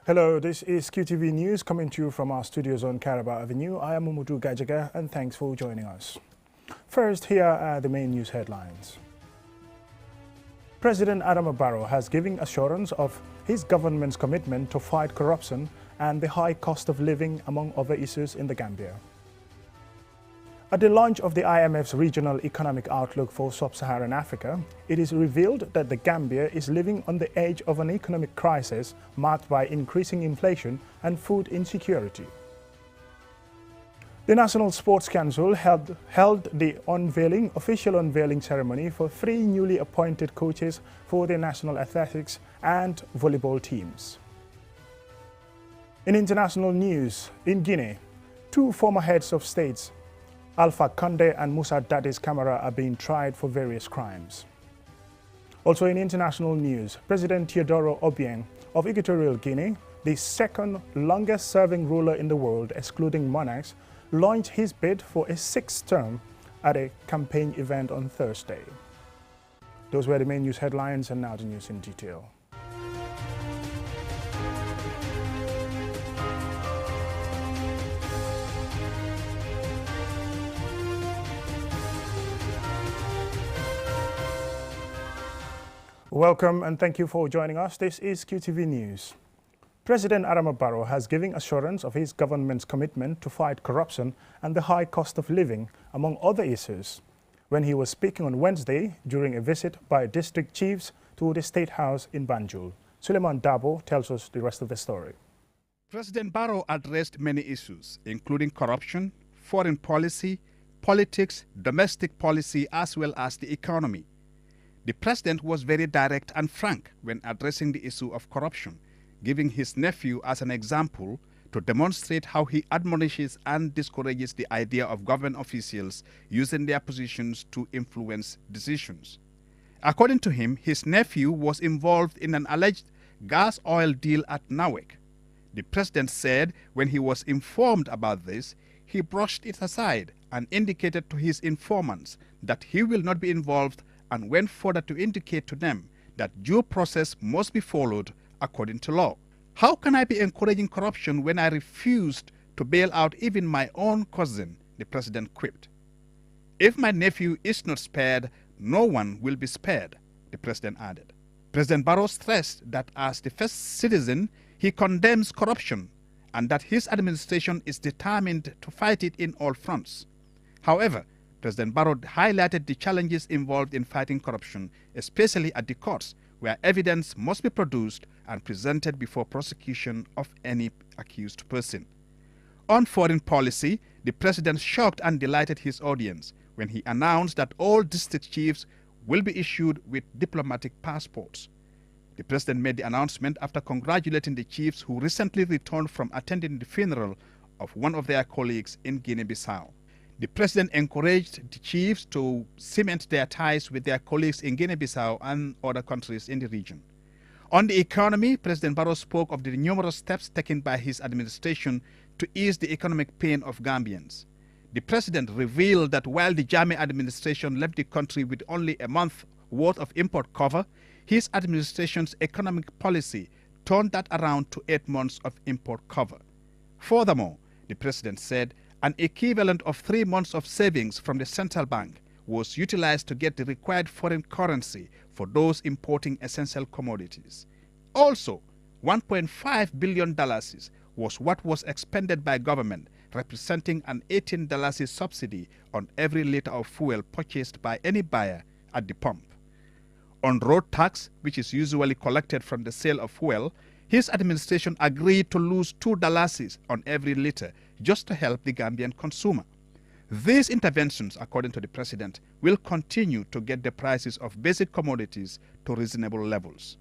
Hello, this is QTV News coming to you from our studios on Caraba Avenue. I am Umudu Gajaga and thanks for joining us. First, here are the main news headlines. President Adama Barrow has given assurance of his government's commitment to fight corruption and the high cost of living, among other issues in the Gambia. At the launch of the IMF's Regional Economic Outlook for Sub-Saharan Africa, it is revealed that the Gambia is living on the edge of an economic crisis marked by increasing inflation and food insecurity. The National Sports Council held the official unveiling ceremony for 3 newly appointed coaches for the national athletics and volleyball teams. In international news, in Guinea, 2 former heads of states, Alpha Condé and Moussa Dadis Camara, are being tried for various crimes. Also in international news, President Teodoro Obiang of Equatorial Guinea, the second longest-serving ruler in the world, excluding monarchs, launched his bid for a 6th term at a campaign event on Thursday. Those were the main news headlines, and now the news in detail. Welcome and thank you for joining us. This is QTV News. President Adama Barrow has given assurance of his government's commitment to fight corruption and the high cost of living, among other issues, when he was speaking on Wednesday during a visit by district chiefs to the State House in Banjul. Suleiman Dabo tells us the rest of the story. President Barrow addressed many issues, including corruption, foreign policy, politics, domestic policy, as well as the economy. The president was very direct and frank when addressing the issue of corruption, giving his nephew as an example to demonstrate how he admonishes and discourages the idea of government officials using their positions to influence decisions. According to him, his nephew was involved in an alleged gas oil deal at Nawek. The president said when he was informed about this, he brushed it aside and indicated to his informants that he will not be involved, and went further to indicate to them that due process must be followed according to law. How can I be encouraging corruption when I refused to bail out even my own cousin? The president quipped. If my nephew is not spared, no one will be spared, the president added. President Barrow stressed that as the first citizen, he condemns corruption and that his administration is determined to fight it in all fronts. However, President Barrow highlighted the challenges involved in fighting corruption, especially at the courts, where evidence must be produced and presented before prosecution of any accused person. On foreign policy, the president shocked and delighted his audience when he announced that all district chiefs will be issued with diplomatic passports. The president made the announcement after congratulating the chiefs who recently returned from attending the funeral of one of their colleagues in Guinea-Bissau. The president encouraged the chiefs to cement their ties with their colleagues in Guinea-Bissau and other countries in the region. On the economy, President Barrow spoke of the numerous steps taken by his administration to ease the economic pain of Gambians. The president revealed that while the Jammeh administration left the country with only a month's worth of import cover, his administration's economic policy turned that around to 8 months of import cover. Furthermore, the president said an equivalent of 3 months of savings from the central bank was utilized to get the required foreign currency for those importing essential commodities. Also, $1.5 billion was what was expended by government, representing an $18 subsidy on every liter of fuel purchased by any buyer at the pump. On road tax, which is usually collected from the sale of fuel, his administration agreed to lose $2 on every liter just to help the Gambian consumer. These interventions, according to the president, will continue to get the prices of basic commodities to reasonable levels.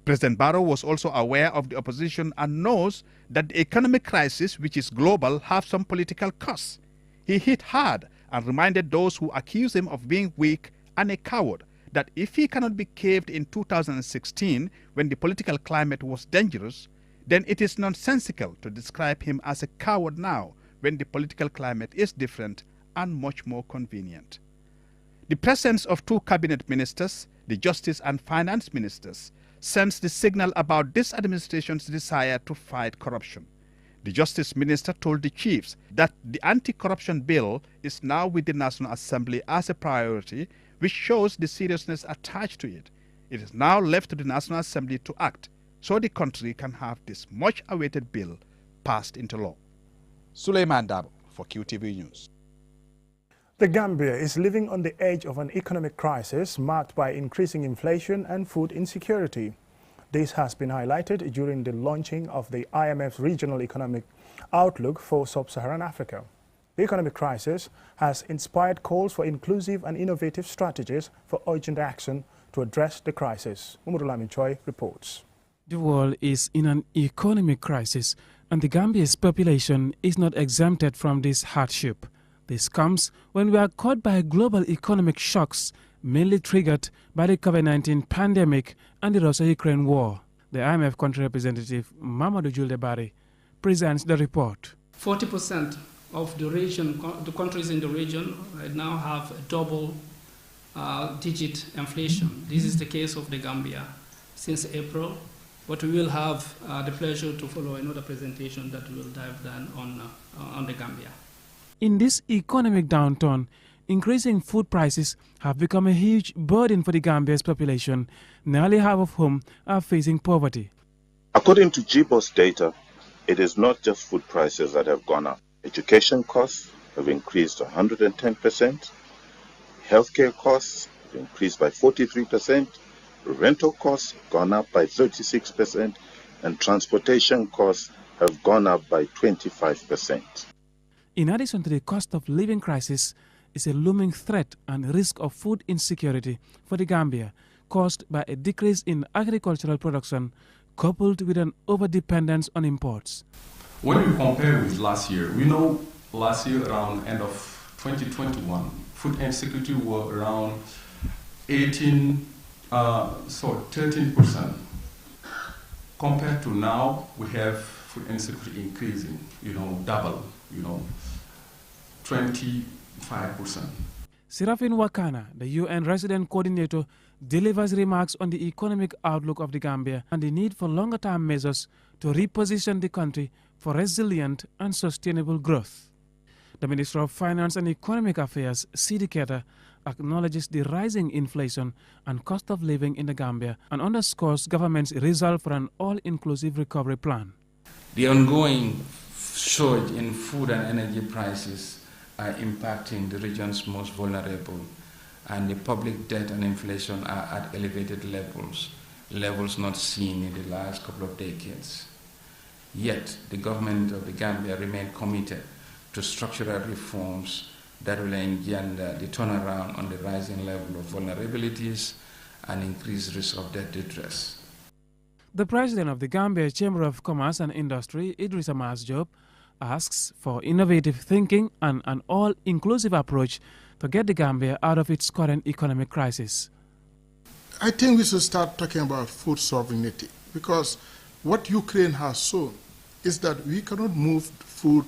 President Barrow was also aware of the opposition and knows that the economic crisis, which is global, have some political costs. He hit hard and reminded those who accuse him of being weak and a coward that if he cannot be caved in 2016 when the political climate was dangerous, then it is nonsensical to describe him as a coward now when the political climate is different and much more convenient. The presence of 2 cabinet ministers, the justice and finance ministers, sends the signal about this administration's desire to fight corruption. The Justice Minister told the chiefs that the anti-corruption bill is now with the National Assembly as a priority, which shows the seriousness attached to it. It is now left to the National Assembly to act so the country can have this much-awaited bill passed into law. Suleiman Dabo for QTV News. The Gambia is living on the edge of an economic crisis marked by increasing inflation and food insecurity. This has been highlighted during the launching of the IMF's Regional Economic Outlook for Sub-Saharan Africa. The economic crisis has inspired calls for inclusive and innovative strategies for urgent action to address the crisis. Mamadou Lamin Choi reports. The world is in an economic crisis, and the Gambia's population is not exempted from this hardship. This comes when we are caught by global economic shocks, mainly triggered by the COVID-19 pandemic and the Russia-Ukraine war. The IMF country representative, Mamadou Juldebari, presents the report. 40% of the countries in the region right now have double-digit inflation. This is the case of the Gambia since April, but we will have the pleasure to follow another presentation that will dive down on the Gambia. In this economic downturn, increasing food prices have become a huge burden for the Gambia's population, nearly half of whom are facing poverty. According to GBOS data, it is not just food prices that have gone up. Education costs have increased 110%, healthcare costs have increased by 43%, rental costs have gone up by 36%, and transportation costs have gone up by 25%. In addition to the cost of living crisis, is a looming threat and risk of food insecurity for the Gambia, caused by a decrease in agricultural production coupled with an overdependence on imports. When we compare with last year, we know last year around end of 2021, food insecurity was around 13%. Compared to now, we have food insecurity increasing, double, 25%. Serafin Wakana, the UN resident coordinator, delivers remarks on the economic outlook of the Gambia and the need for longer-term measures to reposition the country for resilient and sustainable growth. The Minister of Finance and Economic Affairs, Sidi Keita, acknowledges the rising inflation and cost of living in the Gambia and underscores government's resolve for an all-inclusive recovery plan. The ongoing surge in food and energy prices are impacting the region's most vulnerable, and the public debt and inflation are at elevated levels not seen in the last couple of decades. Yet, the government of the Gambia remains committed to structural reforms that will engender the turnaround on the rising level of vulnerabilities and increased risk of debt distress. The president of the Gambia Chamber of Commerce and Industry, Idris Amas Job, asks for innovative thinking and an all-inclusive approach to get the Gambia out of its current economic crisis. I think we should start talking about food sovereignty, because what Ukraine has shown is that we cannot move food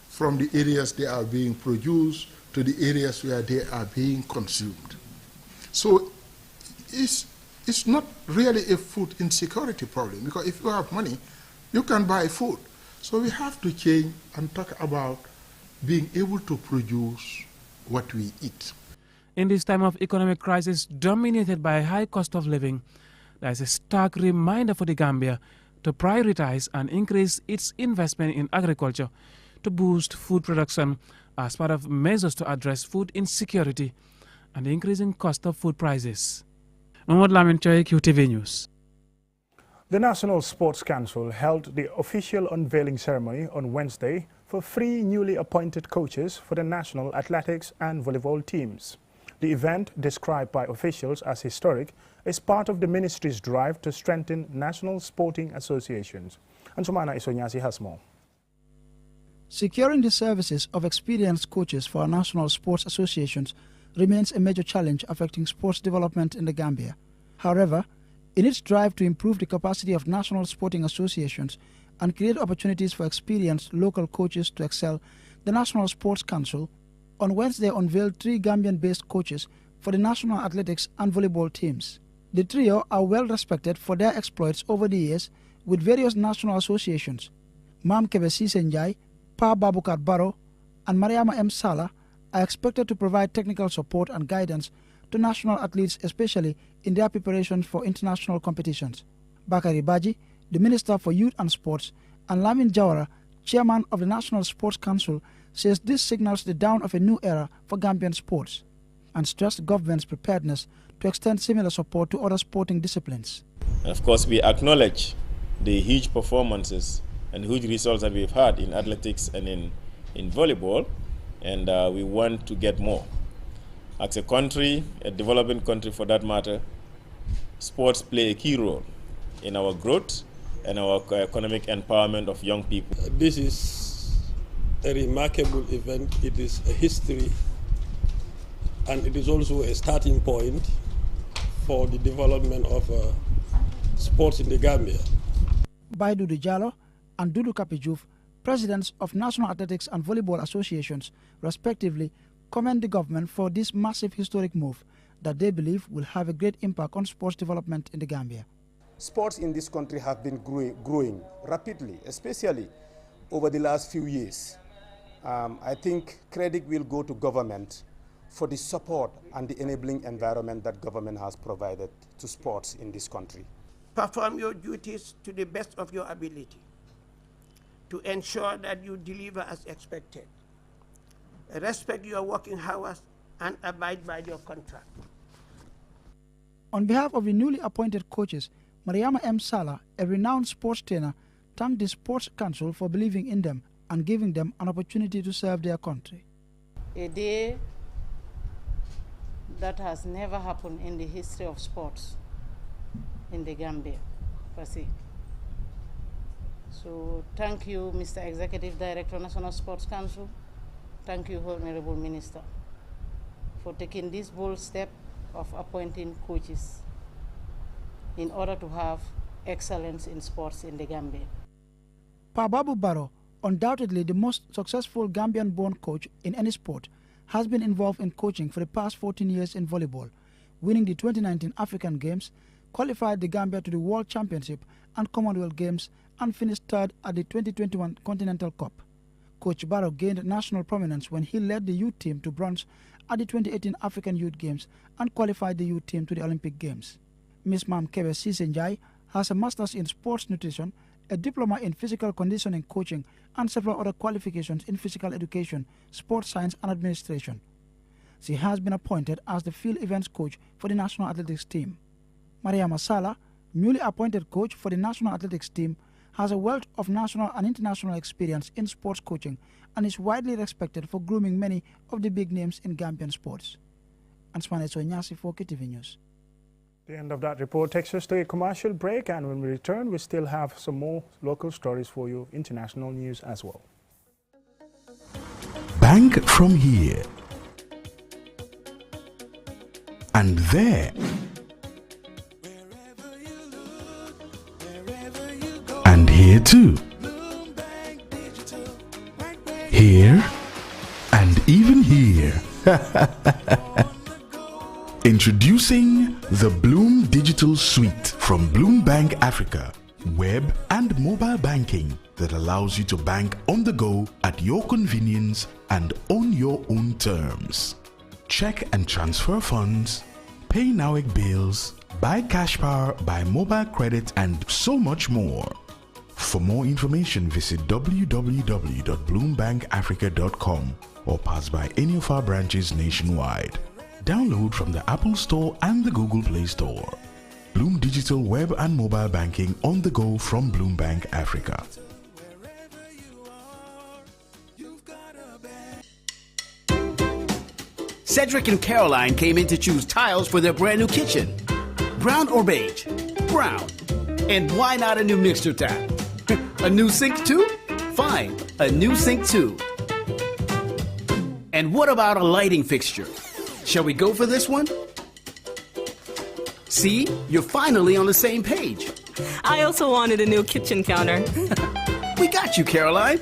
from the areas they are being produced to the areas where they are being consumed. So it's not really a food insecurity problem, because if you have money, you can buy food. So we have to change and talk about being able to produce what we eat. In this time of economic crisis dominated by a high cost of living, there is a stark reminder for the Gambia to prioritize and increase its investment in agriculture to boost food production as part of measures to address food insecurity and the increasing cost of food prices. Mahmoud Lamin Choi, QTV News. The National Sports Council held the official unveiling ceremony on Wednesday for 3 newly appointed coaches for the national athletics and volleyball teams. The event, described by officials as historic, is part of the ministry's drive to strengthen national sporting associations. Ansumana Isonyasi has more. Securing the services of experienced coaches for our national sports associations remains a major challenge affecting sports development in the Gambia. However, in its drive to improve the capacity of national sporting associations and create opportunities for experienced local coaches to excel, the National Sports Council on Wednesday unveiled 3 Gambian-based coaches for the national athletics and volleyball teams. The trio are well respected for their exploits over the years with various national associations. Mam Kebe Senjai, Pa Babukar Barrow, and Mariama M. Salah are expected to provide technical support and guidance to national athletes, especially in their preparations for international competitions. Bakari Baji, the Minister for Youth and Sports, and Lamin Jawara, Chairman of the National Sports Council, says this signals the dawn of a new era for Gambian sports and stressed government's preparedness to extend similar support to other sporting disciplines. And of course, we acknowledge the huge performances and huge results that we've had in athletics and in volleyball, and we want to get more. As a country, a developing country for that matter, sports play a key role in our growth and our economic empowerment of young people. This is a remarkable event. It is a history, and it is also a starting point for the development of sports in the Gambia. Baidu Diallo and Dudu Kapijuf, presidents of National Athletics and Volleyball Associations, respectively, commend the government for this massive historic move that they believe will have a great impact on sports development in the Gambia. Sports in this country have been growing rapidly, especially over the last few years. I think credit will go to government for the support and the enabling environment that government has provided to sports in this country. Perform your duties to the best of your ability to ensure that you deliver as expected. Respect your working hours and abide by your contract. On behalf of the newly appointed coaches, Mariama M. Salah, a renowned sports trainer, thanked the Sports Council for believing in them and giving them an opportunity to serve their country. A day that has never happened in the history of sports in the Gambia, per se. So thank you, Mr. Executive Director, National Sports Council. Thank you, Honorable Minister, for taking this bold step of appointing coaches in order to have excellence in sports in the Gambia. Pa Babu Barrow, undoubtedly the most successful Gambian-born coach in any sport, has been involved in coaching for the past 14 years in volleyball, winning the 2019 African Games, qualified the Gambia to the World Championship and Commonwealth Games, and finished third at the 2021 Continental Cup. Coach Barrow gained national prominence when he led the youth team to bronze at the 2018 African Youth Games and qualified the youth team to the Olympic Games. Ms. Mam Kebe Senjai has a master's in sports nutrition, a diploma in physical conditioning coaching, and several other qualifications in physical education, sports science, and administration. She has been appointed as the field events coach for the national athletics team. Mariama Salah, newly appointed coach for the national athletics team, has a wealth of national and international experience in sports coaching and is widely respected for grooming many of the big names in Gambian sports. Ansmane Sonyasi for KTV News. The end of that report takes us to a commercial break, and when we return, we still have some more local stories for you, international news as well. Bank from here and there and here too, here and even here. Introducing the Bloom Digital Suite from Bloom Bank Africa, web and mobile banking that allows you to bank on the go at your convenience and on your own terms. Check and transfer funds, pay NAWIC bills, buy cash power, buy mobile credit, and so much more. For more information, visit www.bloombankafrica.com or pass by any of our branches nationwide. Download from the Apple Store and the Google Play Store. Bloom Digital Web and Mobile Banking on the go from Bloom Bank Africa. Cedric and Caroline came in to choose tiles for their brand new kitchen. Brown or beige? Brown. And why not a new mixture tap? A new sink too? Fine, a new sink too. And what about a lighting fixture? Shall we go for this one? See, you're finally on the same page. I also wanted a new kitchen counter. We got you, Caroline.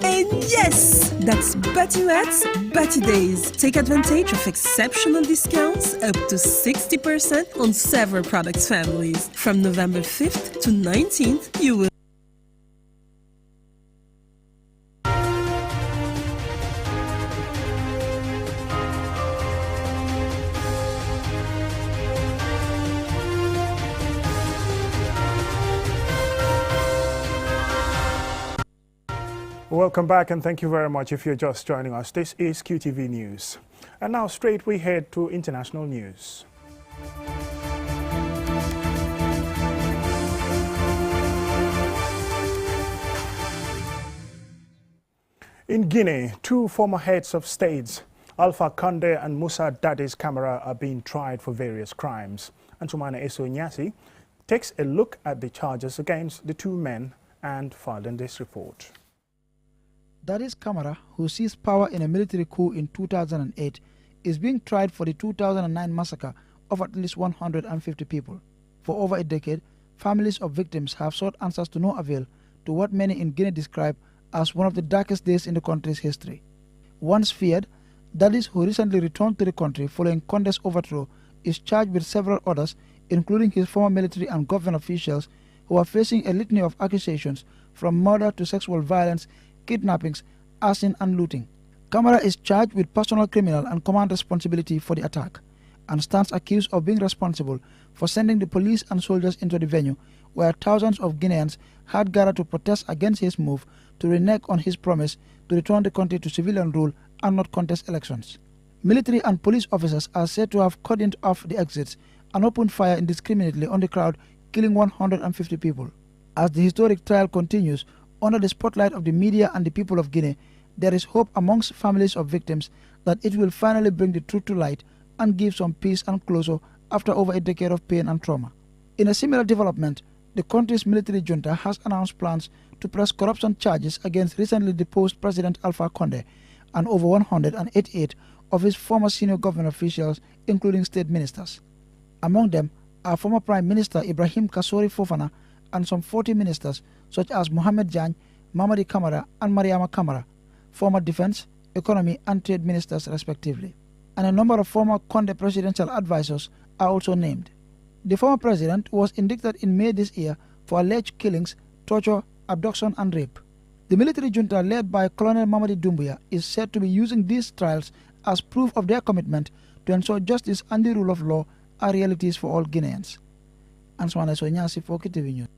And yes, that's Batiwat's Bati Days. Take advantage of exceptional discounts up to 60% on several products families. From November 5th to 19th, you will Welcome back and thank you very much if you're just joining us. This is QTV News. And now straight we head to international news. In Guinea, two former heads of states, Alpha Condé and Moussa Dadis Camara, are being tried for various crimes. And Soumana Esso Nyasi takes a look at the charges against the two men and filed in this report. Dadis Camara, who seized power in a military coup in 2008, is being tried for the 2009 massacre of at least 150 people. For over a decade, families of victims have sought answers to no avail to what many in Guinea describe as one of the darkest days in the country's history. Once feared, Dadis, who recently returned to the country following Condé's overthrow, is charged with several others, including his former military and government officials, who are facing a litany of accusations from murder to sexual violence, kidnappings, arson and looting. Camara is charged with personal criminal and command responsibility for the attack and stands accused of being responsible for sending the police and soldiers into the venue where thousands of Guineans had gathered to protest against his move to renege on his promise to return the country to civilian rule and not contest elections. Military and police officers are said to have cordoned off the exits and opened fire indiscriminately on the crowd, killing 150 people. As the historic trial continues, under the spotlight of the media and the people of Guinea, there is hope amongst families of victims that it will finally bring the truth to light and give some peace and closure after over a decade of pain and trauma. In a similar development, the country's military junta has announced plans to press corruption charges against recently deposed President Alpha Condé and over 188 of his former senior government officials, including state ministers. Among them are former Prime Minister Ibrahim Kassori Fofana and some 40 ministers such as Mohamed Diagne, Mamadi Camara and Mariama Camara, former defense, economy and trade ministers respectively. And a number of former Condé presidential advisors are also named. The former president was indicted in May this year for alleged killings, torture, abduction and rape. The military junta led by Colonel Mamadi Doumbouya is said to be using these trials as proof of their commitment to ensure justice and the rule of law are realities for all Guineans. Answana Sonyasi for KTV News.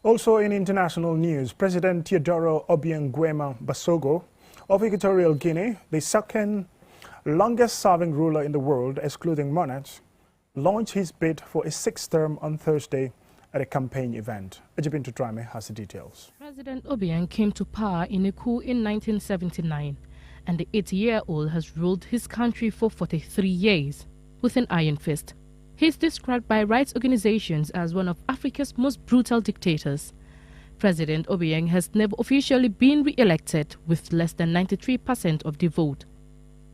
Also in international news, President Teodoro Obiang Nguema Basogo of Equatorial Guinea, the second longest-serving ruler in the world, excluding monarchs, launched his bid for a sixth term on Thursday at a campaign event. Ejibintu Drame has the details. President Obiang came to power in a coup in 1979, and the 80-year-old has ruled his country for 43 years with an iron fist. He is described by rights organizations as one of Africa's most brutal dictators. President Obiang has never officially been re-elected with less than 93% of the vote.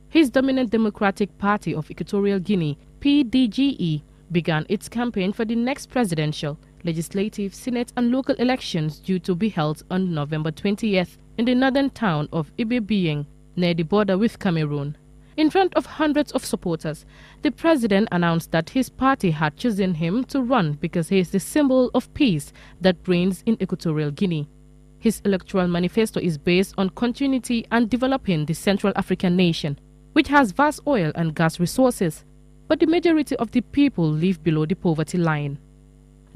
His dominant Democratic Party of Equatorial Guinea, PDGE, began its campaign for the next presidential, legislative, senate and local elections due to be held on November 20th in the northern town of Ibebieng, near the border with Cameroon. In front of hundreds of supporters, the president announced that his party had chosen him to run because he is the symbol of peace that reigns in Equatorial Guinea. His electoral manifesto is based on continuity and developing the Central African nation, which has vast oil and gas resources, but the majority of the people live below the poverty line.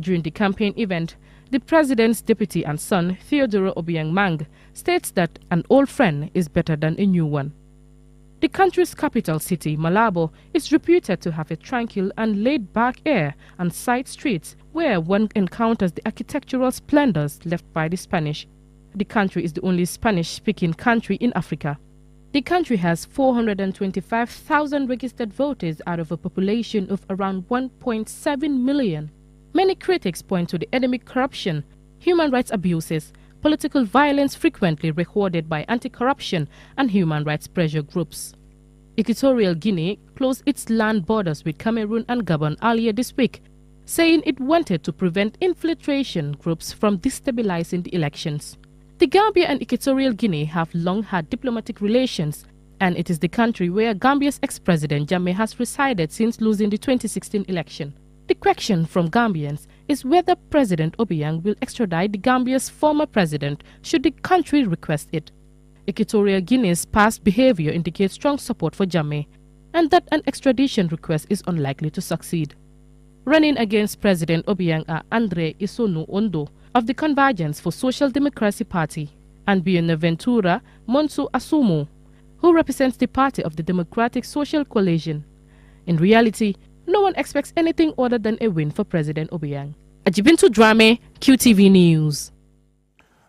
During the campaign event, the president's deputy and son, Theodoro Obiang Mang, states that an old friend is better than a new one. The country's capital city, Malabo, is reputed to have a tranquil and laid-back air and side streets where one encounters the architectural splendors left by the Spanish. The country is the only Spanish-speaking country in Africa. The country has 425,000 registered voters out of a population of around 1.7 million. Many critics point to the endemic corruption, human rights abuses, political violence frequently recorded by anti-corruption and human rights pressure groups. Equatorial Guinea closed its land borders with Cameroon and Gabon earlier this week, saying it wanted to prevent infiltration groups from destabilizing the elections. The Gambia and Equatorial Guinea have long had diplomatic relations, and it is the country where Gambia's ex-president Jammeh has resided since losing the 2016 election. The question from Gambians is whether President Obiang will extradite the Gambia's former president should the country request it. Equatorial Guinea's past behavior indicates strong support for Jammeh, and that an extradition request is unlikely to succeed. Running against President Obiang are Andre Isonu Ondo of the Convergence for Social Democracy Party and Bonaventura Monsu Asumu, who represents the party of the Democratic Social Coalition. In reality, no one expects anything other than a win for President Obiang. Ajibintu Drame, QTV News.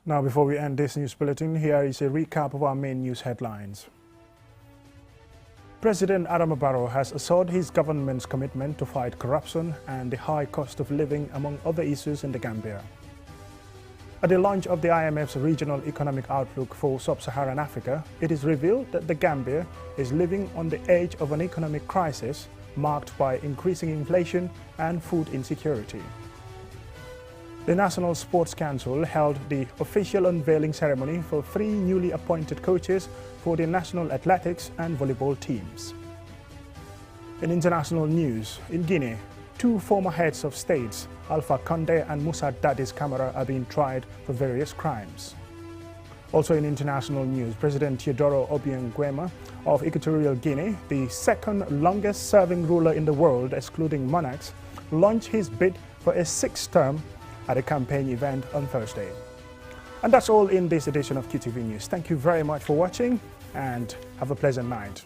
Now, before we end this news bulletin, here is a recap of our main news headlines. President Adama Barrow has assured his government's commitment to fight corruption and the high cost of living, among other issues in the Gambia. At the launch of the IMF's Regional Economic Outlook for Sub-Saharan Africa, it is revealed that the Gambia is living on the edge of an economic crisis marked by increasing inflation and food insecurity. The National Sports Council held the official unveiling ceremony for 3 newly appointed coaches for the national athletics and volleyball teams. In international news, in Guinea, 2 former heads of states, Alpha Condé and Moussa Dadis Camara, are being tried for various crimes. Also in international news, President Teodoro Obiang Nguema of Equatorial Guinea, the second longest-serving ruler in the world, excluding monarchs, launched his bid for a 6th term at a campaign event on Thursday. And that's all in this edition of QTV News. Thank you very much for watching and have a pleasant night.